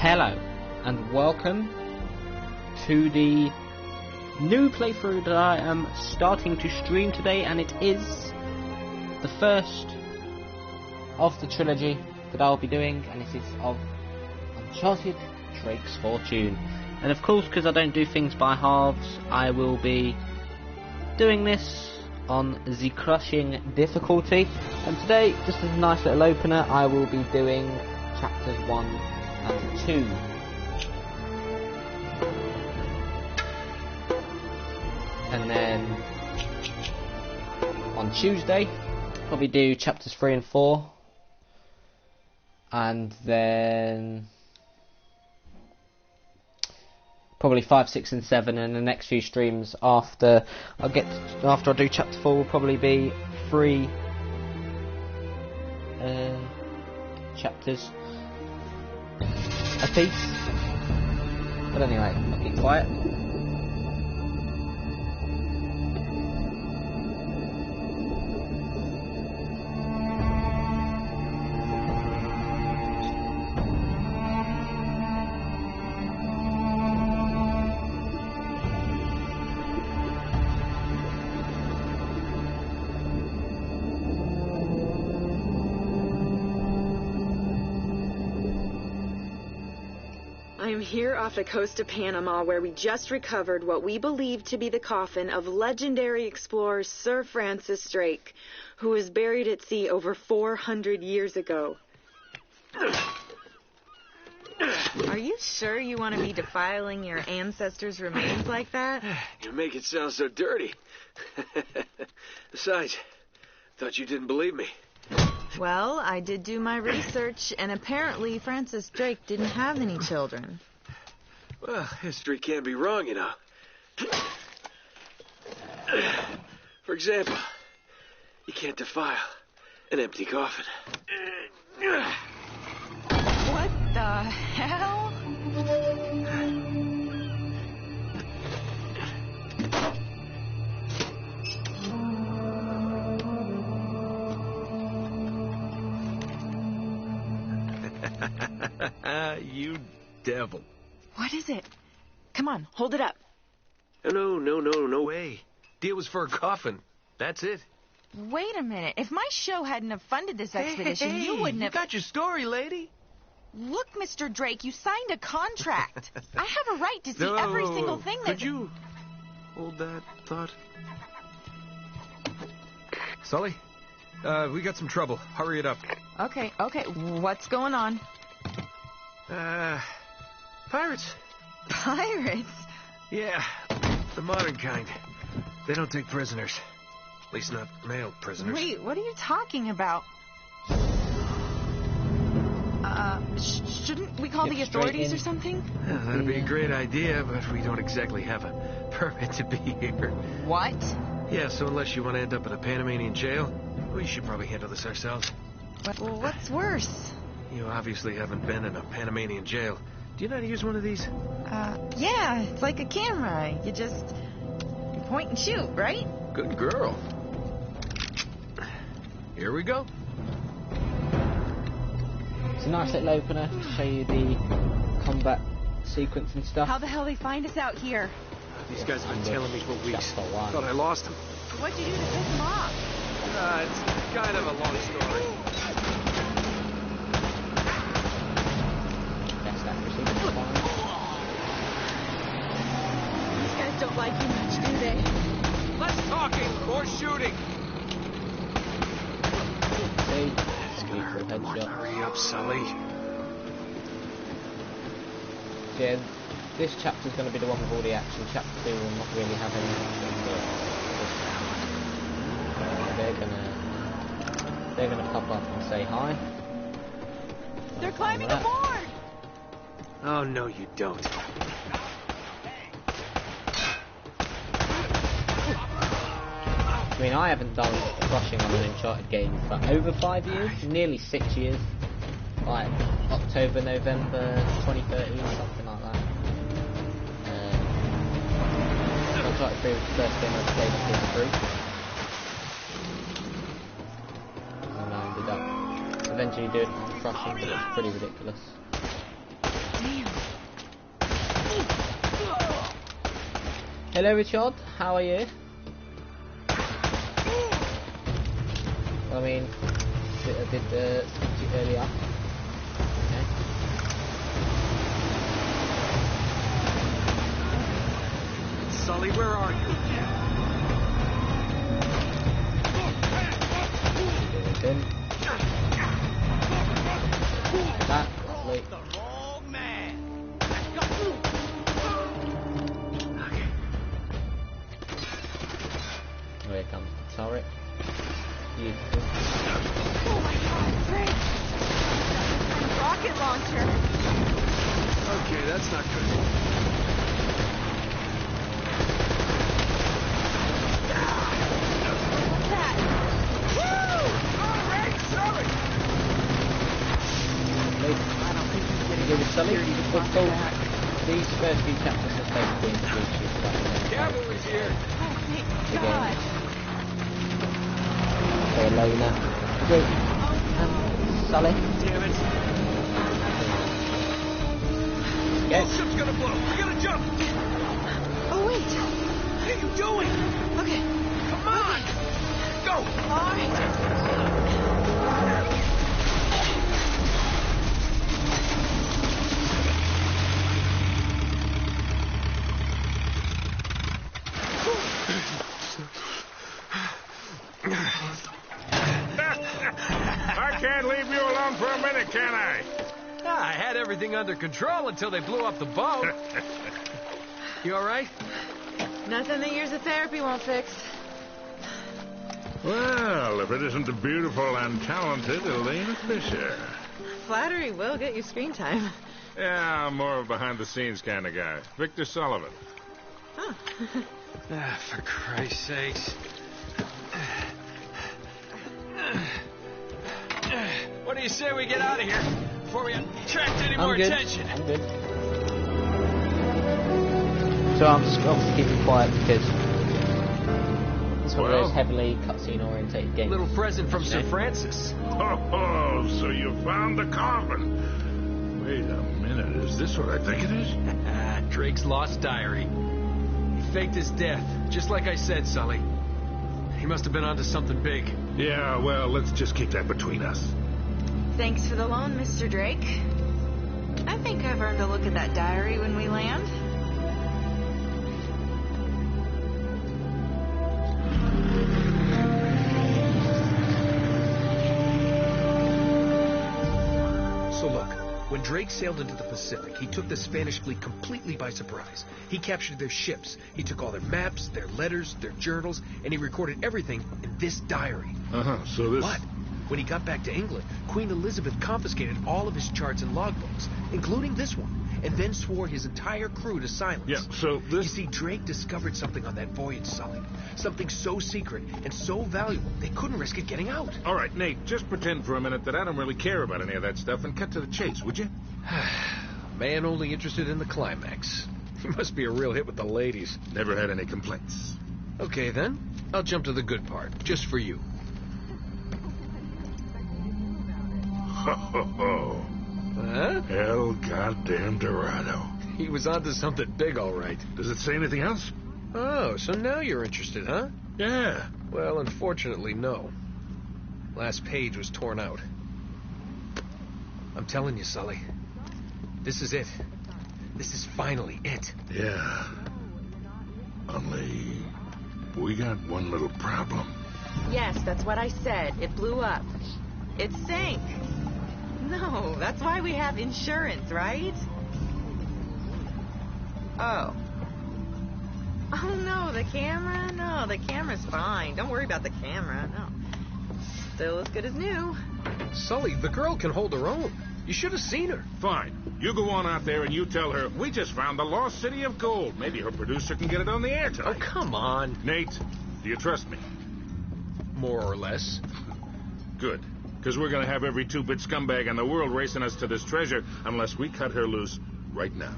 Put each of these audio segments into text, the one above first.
Hello, and welcome to the new playthrough that I am starting to stream today, and it is the first of the trilogy that I'll be doing, and it is of Uncharted Drake's Fortune. And of course, because I don't do things by halves, I will be doing this on the crushing difficulty. And today, just as a nice little opener, I will be doing chapters 1 and 2. And then on Tuesday, probably do chapters 3 and 4. And then probably 5, 6 and 7, and the next few streams after I do chapter 4 will probably be 3 chapters a piece. But anyway, I'll keep quiet. I am here off the coast of Panama, where we just recovered what we believe to be the coffin of legendary explorer Sir Francis Drake, who was buried at sea over 400 years ago. Are you sure you want to be defiling your ancestors' remains like that? You make it sound so dirty. Besides, thought you didn't believe me. Well, I did do my research, and apparently Francis Drake didn't have any children. Well, history can't be wrong, you know. For example, you can't defile an empty coffin. What the hell? You devil. What is it? Come on, hold it up. No way. Deal was for a coffin. That's it. Wait a minute. If my show hadn't have funded this expedition, you wouldn't have... You got your story, lady. Look, Mr. Drake, you signed a contract. I have a right to see every single thing that... Could you hold that thought? Sully, we got some trouble. Hurry it up. Okay. What's going on? Pirates. Pirates? Yeah, the modern kind. They don't take prisoners. At least not male prisoners. Wait, what are you talking about? Shouldn't we call the authorities or something? Yeah, that'd be a great idea, but we don't exactly have a permit to be here. What? Yeah, so unless you want to end up in a Panamanian jail, we should probably handle this ourselves. Well, what's worse? You obviously haven't been in a Panamanian jail. Do you know how to use one of these? Yeah, it's like a camera. You just point and shoot, right? Good girl. Here we go. It's a nice little opener to show you the combat sequence and stuff. How the hell they find us out here? These guys have been tailing me for weeks. Just a while. Thought I lost them. What'd you do to piss them off? It's kind of a long story. Best accuracy, but it's fine. These guys don't like you much, do they? Less talking, more shooting. See? It's gonna hurt them more. Headshot. Hurry up, Sully. Yeah, this chapter's going to be the one with all the action. Chapter 2 will not really have any action, but they're gonna pop up and say hi. They're climbing aboard! Oh, no, you don't. I mean, I haven't done crushing on an Uncharted game for over 5 years, nearly 6 years. Like October, November 2013, something like that. Uncharted 3 was the first game I played on PS3. And I ended up eventually doing it on crushing, but it's pretty ridiculous. Damn. Hello, Richard. How are you? I mean, I did speak to you earlier. Okay. Sully, where are you? Good. That, lovely. The wrong man. Here comes the turret. Beautiful. Oh my God, Drake! Rocket launcher! Okay, that's not good. What's that? Woo! All right, Sully! I don't think he's getting Give it the Sully. security to Let's talk go. back. These first few chapters are basically introduced to Cavalry's here. Oh, thank God. Say hello now. Drake and Sully. Damn it. Yes. Oh, ship's gonna blow. We gotta jump. Oh, wait. What are you doing? Okay. Come on. Go. All right. I can't leave you alone for a minute, can I? I had everything under control until they blew up the boat. You all right? Nothing that years of therapy won't fix. Well, if it isn't the beautiful and talented Elena Fisher. Flattery will get you screen time. Yeah, I'm more of a behind-the-scenes kind of guy. Victor Sullivan. Huh. For Christ's sakes. What do you say we get out of here before we attract any more I'm good. attention? I'm good. So I'm just obviously keeping quiet because it's one of those heavily cutscene orientated games. Little present from Sir Okay. Francis. Oh, so you found the coffin. Wait a minute, is this what I think it is? Drake's lost diary. He faked his death, just like I said, Sully. He must have been onto something big. Yeah, well, let's just keep that between us. Thanks for the loan, Mr. Drake. I think I've earned a look at that diary when we land. So look, when Drake sailed into the Pacific, he took the Spanish fleet completely by surprise. He captured their ships, he took all their maps, their letters, their journals, and he recorded everything in this diary. So this... But when he got back to England, Queen Elizabeth confiscated all of his charts and logbooks, including this one, and then swore his entire crew to silence. Yeah, so You this... see, Drake discovered something on that voyage, Sully. Something so secret and so valuable, they couldn't risk it getting out. All right, Nate, just pretend for a minute that I don't really care about any of that stuff and cut to the chase, would you? Man only interested in the climax. He must be a real hit with the ladies. Never had any complaints. Okay, then. I'll jump to the good part, just for you. Ho, ho, ho. Huh? El goddamn Dorado. He was onto something big, all right. Does it say anything else? Oh, so now you're interested, huh? Yeah. Well, unfortunately, no. Last page was torn out. I'm telling you, Sully. This is it. This is finally it. Yeah. Only... we got one little problem. Yes, that's what I said. It blew up. It sank. No, that's why we have insurance, right? Oh. Oh, no, the camera? No, the camera's fine. Don't worry about the camera. No. Still as good as new. Sully, the girl can hold her own. You should have seen her. Fine. You go on out there and you tell her, we just found the lost city of gold. Maybe her producer can get it on the air Oh, tonight. come on. Nate, do you trust me? More or less. Good. Because we're going to have every two-bit scumbag in the world racing us to this treasure unless we cut her loose right now.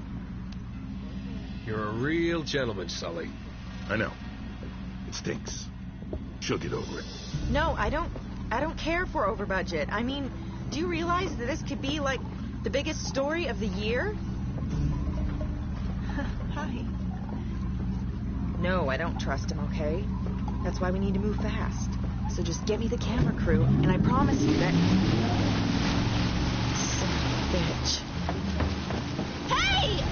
You're a real gentleman, Sully. I know. It stinks. She'll get over it. No, I don't care for over budget. I mean, do you realize that this could be like the biggest story of the year? Hi. No, I don't trust him, okay? That's why we need to move fast. So just get me the camera crew, and I promise you that... Son of a bitch. Hey!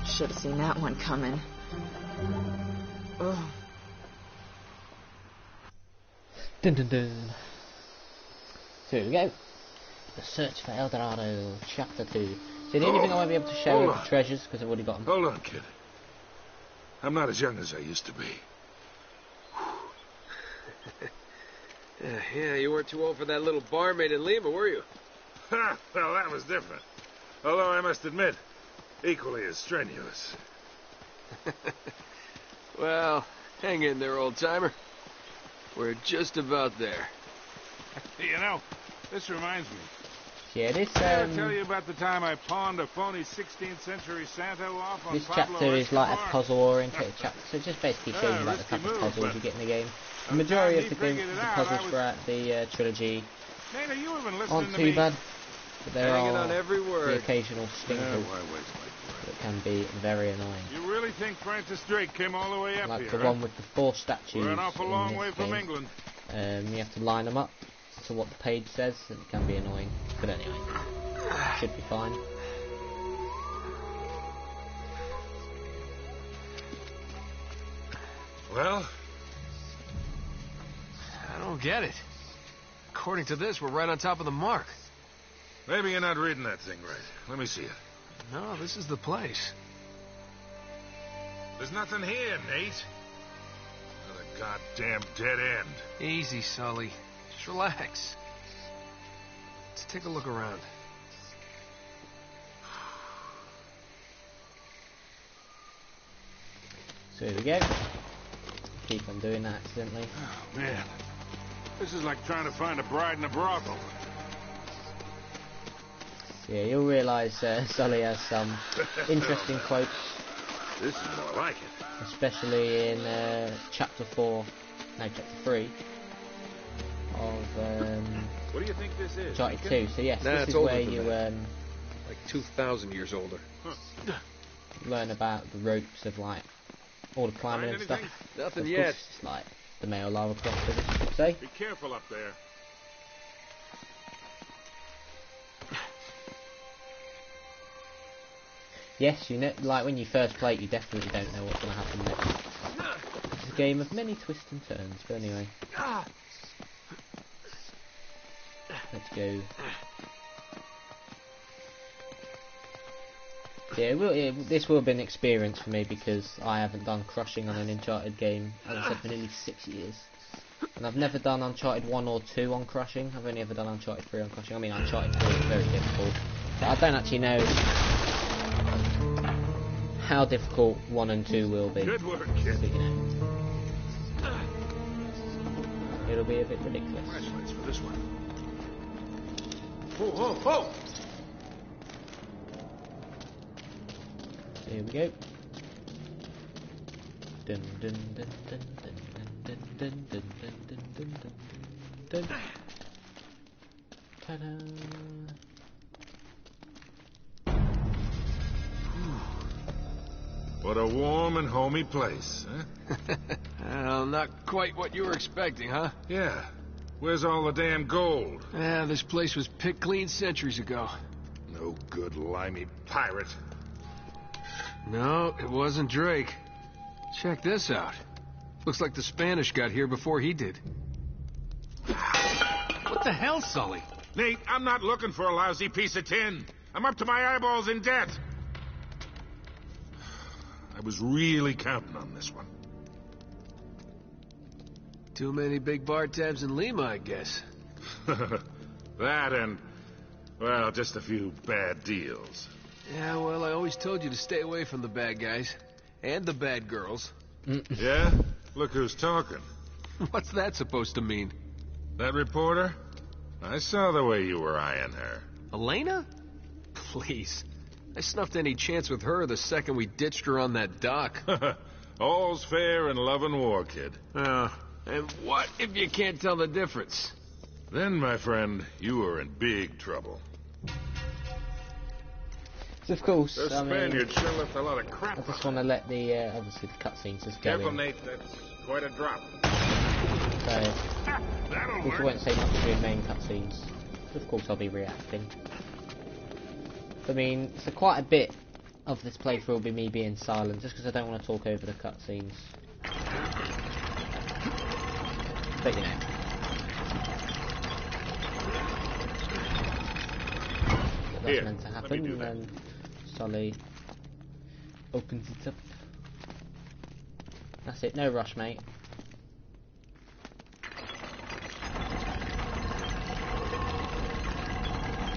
Should have seen that one coming. Oh. Dun dun dun. So here we go. The Search for El Dorado, Chapter 2. So the only thing I won't be able to show are the treasures, because I've already got them. Hold on, kid. I'm not as young as I used to be. Yeah, you weren't too old for that little barmaid in Lima, were you? Ha! Well, that was different. Although I must admit, equally as strenuous. Well, hang in there, old-timer. We're just about there. You know, this reminds me. Yeah, this Did I tell you about the time I pawned a phony 16th century Santo off on this Pablo chapter is like a Escobar? puzzle-oriented chapter, so it just basically shows you about the type of puzzles you get in the game. The majority of the puzzles throughout the trilogy Nana, you have been listening aren't to too me. bad, but there Hanging are on every the word. occasional stinker Why waste my breath? that can be very annoying. You really think Francis Drake came all the way up Like here? the one with the 4 statues We're an awful in long this way from game. England. You have to line them up to what the page says, and it can be annoying. But anyway, should be fine. Well, I don't get it. According to this, we're right on top of the mark. maybe you're not reading that thing right. Let me see it. No, this is the place. There's nothing here, Nate. Another goddamn dead end. Easy, Sully. Just relax. Let's take a look around. So here we go. Keep on doing that accidentally. Oh, man. This is like trying to find a bride in a brothel. So yeah, you'll realise Sully has some interesting quotes, This is more like it. especially in chapter 3 of What do you think this is? Uncharted 2. So yes, Nah, this it's is older where than you Like 2,000 years older. learn about the ropes of like all the climbing and stuff. Nothing Of yet. course, it's like the male Lara Croft, as I should say. Be careful up there. Yes, you know, like when you first play it, you definitely don't know what's going to happen next. It's a game of many twists and turns, but anyway. Let's go. Yeah, this will have been an experience for me because I haven't done crushing on an Uncharted game, as I said, for nearly 6 years. And I've never done Uncharted 1 or 2 on crushing. I've only ever done Uncharted 3 on crushing. I mean, Uncharted 3 is very difficult. But I don't actually know how difficult 1 and 2 will be. Good work, kid. But, you know, it'll be a bit ridiculous. Flashlights for this one. Whoa, whoa, whoa! So here we go. Dun dun dun dun dun dun dun dun dun dun dun dun. Ta-da! What a warm and homey place, huh? Well, not quite what you were expecting, huh? Yeah. Where's all the damn gold? Yeah, this place was picked clean centuries ago. No good limey pirate. No, it wasn't Drake. Check this out. Looks like the Spanish got here before he did. What the hell, Sully? Nate, I'm not looking for a lousy piece of tin. I'm up to my eyeballs in debt. I was really counting on this one. Too many big bar tabs in Lima, I guess. That and, well, just a few bad deals. Yeah, well, I always told you to stay away from the bad guys. And the bad girls. Yeah? Look who's talking. What's that supposed to mean? That reporter? I saw the way you were eyeing her. Elena? Please. I snuffed any chance with her the second we ditched her on that dock. All's fair in love and war, kid. And what if you can't tell the difference? Then, my friend, you are in big trouble. So of course, Those I mean, Spaniards sure left a lot of crap. I just want to let the obviously the cutscenes just go Careful, in. Nate. That's quite a drop. So That'll we work. won't say much during main cutscenes. So of course, I'll be reacting. I mean, so quite a bit of this playthrough will be me being silent, just because I don't want to talk over the cutscenes. But you know. That's Here, meant to let me happen, do and that. then Sully opens it up. That's it, no rush, mate.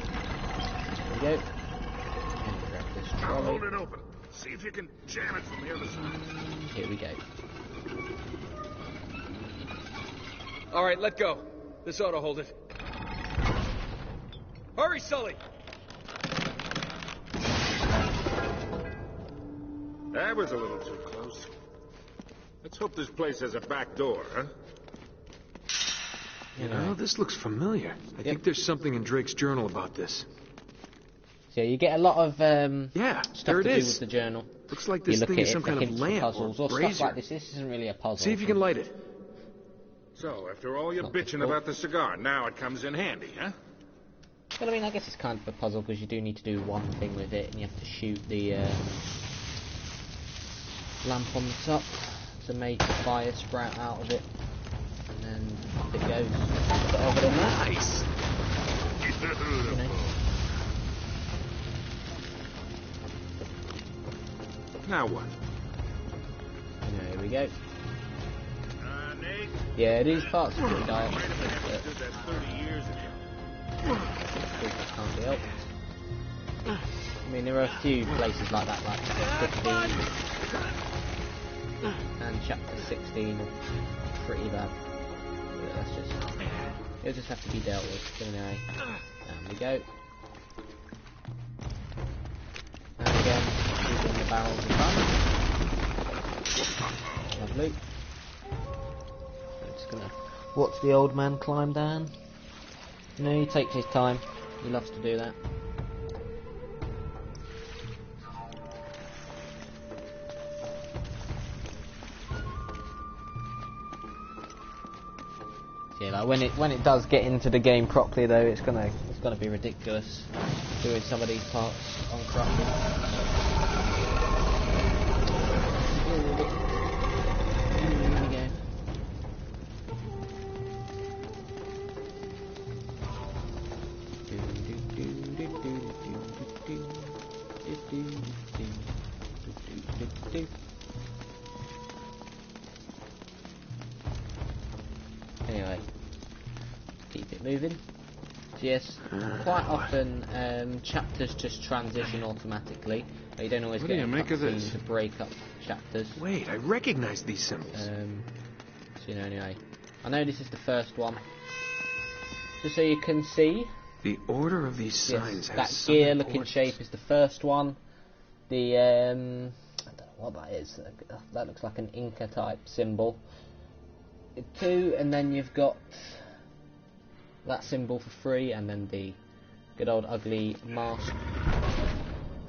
There we go. And grab this Now trolley. hold it open. See if you can jam it from the other side. Here we go. All right, let go. This ought to hold it. Hurry, Sully! That was a little too close. Let's hope this place has a back door, huh? You know, this looks familiar. I think there's something in Drake's journal about this. So you get a lot of Yeah, stuff there it to do is. with the journal. Looks like You this look thing at is it some for kind of hints for lamp puzzles or stuff brazier. like this. This isn't really a puzzle. See if you can light it. So, after all your Not bitching difficult. about the cigar, now it comes in handy, huh? Well, I mean, I guess it's kind of a puzzle because you do need to do one thing with it, and you have to shoot the lamp on the top to make the fire sprout out of it, and then up it goes. Put it over in there, Nice. you know. Now what? There we go. Nate? Yeah, these parts are pretty dire. Might have been able to do that 30 years ago. It can't be helped. I mean, there are a few places like that, like chapter 15 and chapter 16 are pretty bad. But that's just, it'll just have to be dealt with. So anyway, there we go. And again, using the barrels of fun. Lovely. I'm just gonna watch the old man climb down. You know, he takes his time. He loves to do that. Yeah, like when it does get into the game properly, though, it's gonna be ridiculous doing some of these parts on corrupted. Here we go. Anyway, keep it moving. So yes, quite often chapters just transition automatically. You don't always What do get you a make of cutscene this? to break up chapters. Wait, I recognize these symbols. So you know, anyway, I know this is the first one. Just so you can see, The order of these signs yes, has that some gear-looking importance. shape is the first one. The I don't know what that is. That looks like an Inca type symbol. 2, and then you've got that symbol for 3, and then the good old ugly mask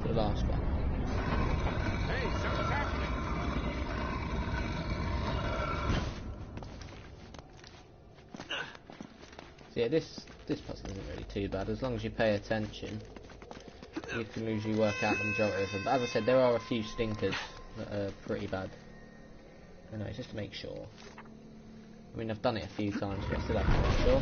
for the last one. Hey, something's happening. So yeah, this puzzle isn't really too bad as long as you pay attention. You can usually work out the majority of them. But as I said, there are a few stinkers that are pretty bad. Anyway, just to make sure. I mean, I've done it a few times, but I still have to make sure.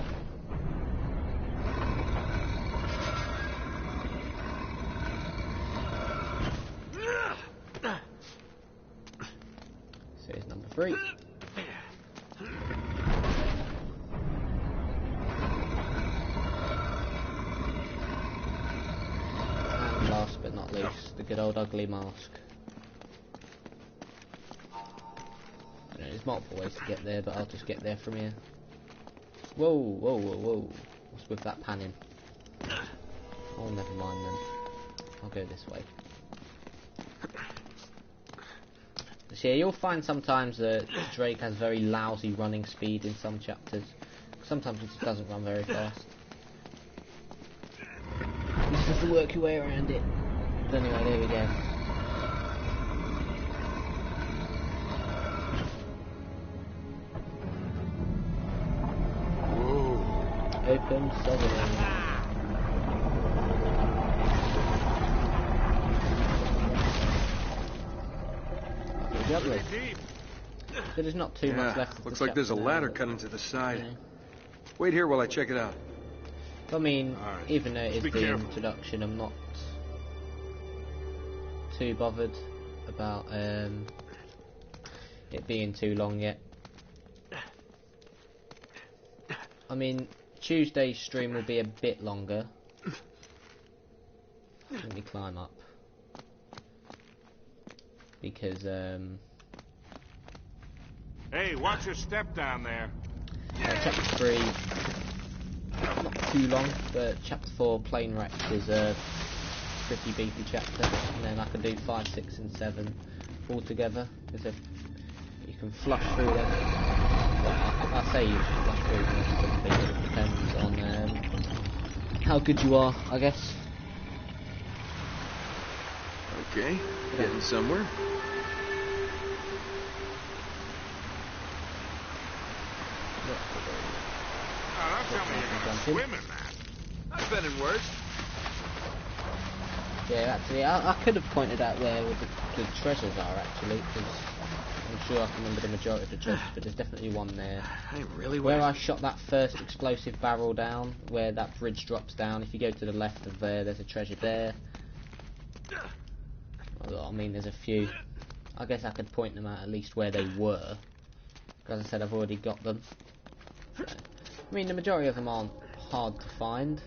So here's number 3. And last but not least, the good old ugly mask. I know, there's multiple ways to get there, but I'll just get there from here. Whoa, whoa, whoa, whoa. What's with that panning? Oh, never mind then. I'll go this way. So yeah, you'll find sometimes that Drake has very lousy running speed in some chapters. Sometimes he just doesn't run very fast. You just have to work your way around it. Anyway, there we go. Whoa. Open sesame. Lovely. So there's not too much left. Looks like there's a ladder cut into the side. Yeah. Wait here while I check it out. I mean, Alright. even though it is Be the careful. introduction, I'm not too bothered about it being too long yet. I mean, Tuesday's stream will be a bit longer. Let me climb up. Because, Hey, watch your step down there. chapter 3, not too long, but chapter 4, Plane Wreck, is a pretty beefy chapter, and then I can do 5, 6 and 7 all together, because you can flush through them. Well, I say you should flush through them, but it depends on how good you are, I guess. Okay, getting somewhere. Oh, don't tell me you're gonna swim in that. I've been in worse. Yeah, actually, I could have pointed out where the treasures are, actually, because I'm sure I can remember the majority of the treasures, but there's definitely one there. I'm really Where wet. I shot that first explosive barrel down, where that bridge drops down, if you go to the left of there's a treasure there. Well, I mean, there's a few. I guess I could point them out at least where they were, because as I said, I've already got them. So, I mean, the majority of them aren't hard to find.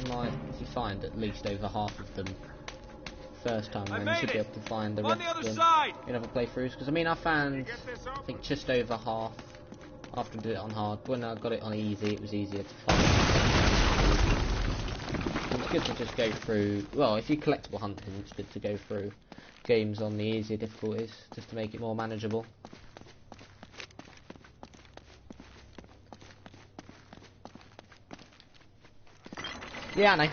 Like, if you find at least over half of them first time, then you should be able to find the rest of them in other playthroughs. Because I mean, I found, I think, just over half after I did it on hard. When I got it on easy, it was easier to find. It's good to just go through. Well, if you're collectible hunting, it's good to go through games on the easier difficulties just to make it more manageable. Yeah, I know.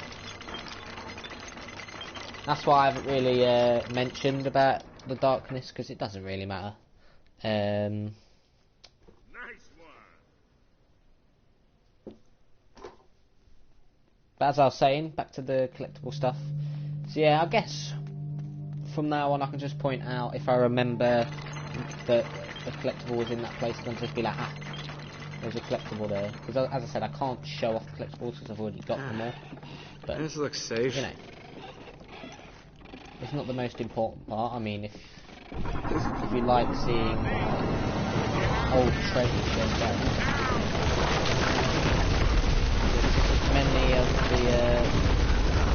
That's why I haven't really mentioned about the darkness, because it doesn't really matter. Nice one. But as I was saying, back to the collectible stuff. So yeah, I guess from now on I can just point out if I remember that a collectible was in that place, and I'll just be like, ah, there's a collectible there. Because as I said, I can't show off collectibles because I've already got them all. But This looks safe. you know, it's not the most important part. I mean, if you like seeing old treasures, then many of the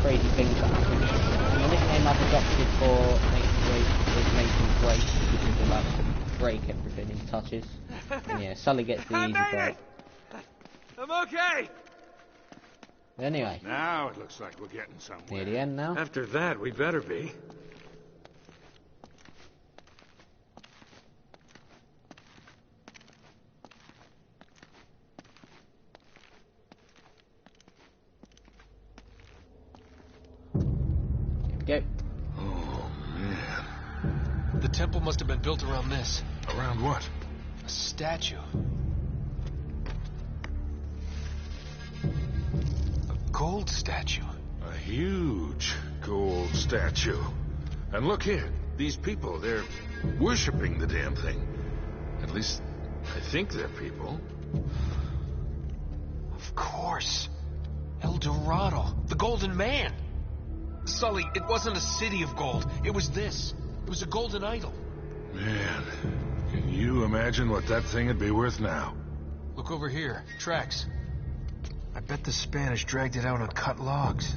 crazy things that happen. And the nickname I've adopted for Nathan Drake is Nathan Break, because he likes to break everything he touches. And yeah, Sully gets the easy part. I'm okay. Anyway, Now it looks like we're getting somewhere. near the end now. After that, we better be. Go. Oh, man. The temple must have been built around this. Around what? A statue. A gold statue. A huge gold statue. And look here. These people, they're worshipping the damn thing. At least, I think they're people. Of course. El Dorado. The Golden Man. Sully, it wasn't a city of gold. It was this. It was a golden idol. Man, can you imagine what that thing would be worth now? Look over here. Tracks. I bet the Spanish dragged it out on cut logs.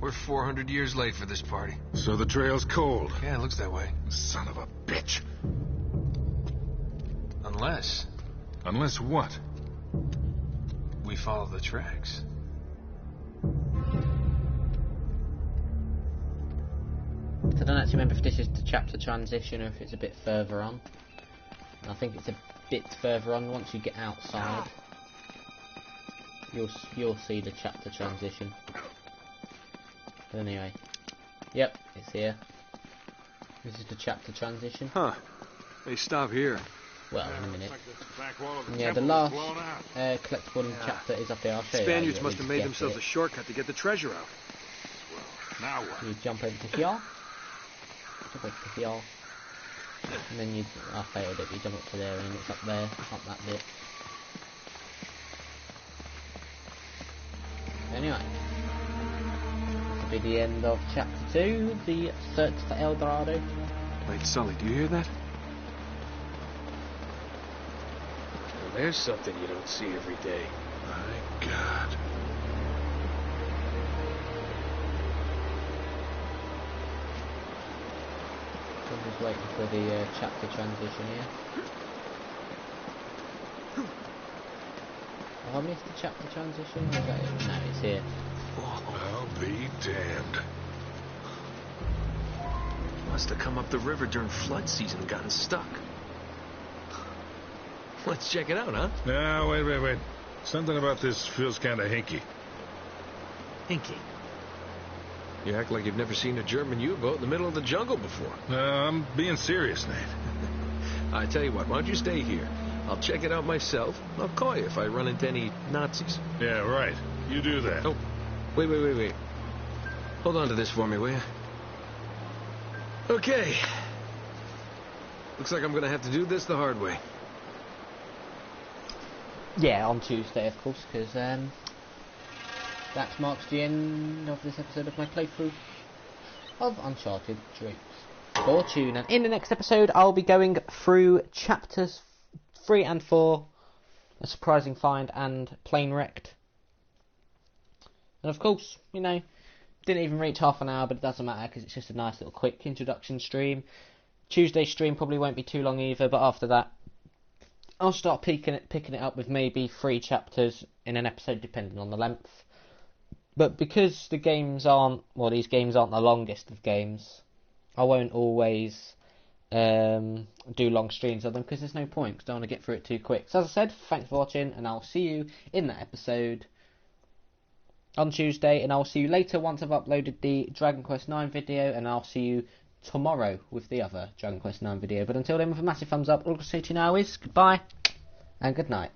We're 400 years late for this party. So the trail's cold. Yeah, it looks that way. Son of a bitch. Unless Unless what? we follow the tracks. So I don't actually remember if this is the chapter transition or if it's a bit further on. And I think it's a bit further on. Once you get outside, you'll see the chapter transition. But anyway, yep, it's here. This is the chapter transition. Huh. They stop here. Well, in a minute. Looks like this back wall of the Yeah, the temple last is blown out. collectible in the chapter is up here. I'll show you. Spaniards how must you have made get themselves it. a shortcut to get the treasure out. Now what? You jump over to here. Jump over to here. And then I failed it, you jump up to there and it's up there, up that bit. Anyway. This will be the end of chapter 2, the search for El Dorado. Wait, Sully, do you hear that? Well, there's something you don't see every day. My God. I'm just waiting for the chapter transition here. Have I missed the chapter transition? Or is that it? No, it's here. I'll be damned. Must have come up the river during flood season and gotten stuck. Let's check it out, huh? Now, wait. Something about this feels kind of hinky. Hinky. You act like you've never seen a German U-boat in the middle of the jungle before. No, I'm being serious, Nate. I tell you what, why don't you stay here? I'll check it out myself. I'll call you if I run into any Nazis. Yeah, right. You do that. Oh, wait. Hold on to this for me, will you? Okay. Looks like I'm gonna have to do this the hard way. Yeah, on Tuesday, of course, because that marks the end of this episode of my playthrough of Uncharted Drake. Fortune, and in the next episode I'll be going through chapters 3 and 4, A Surprising Find and Plane Wrecked. And of course, you know, didn't even reach half an hour, but it doesn't matter because it's just a nice little quick introduction stream. Tuesday's stream probably won't be too long either, but after that I'll start picking it up with maybe 3 chapters in an episode depending on the length. But because these games aren't the longest of games, I won't always do long streams of them because there's no point, because I don't want to get through it too quick. So as I said, thanks for watching, and I'll see you in that episode on Tuesday, and I'll see you later once I've uploaded the Dragon Quest IX video, and I'll see you tomorrow with the other Dragon Quest IX video. But until then, with a massive thumbs up, all I can say to you now is goodbye and good night.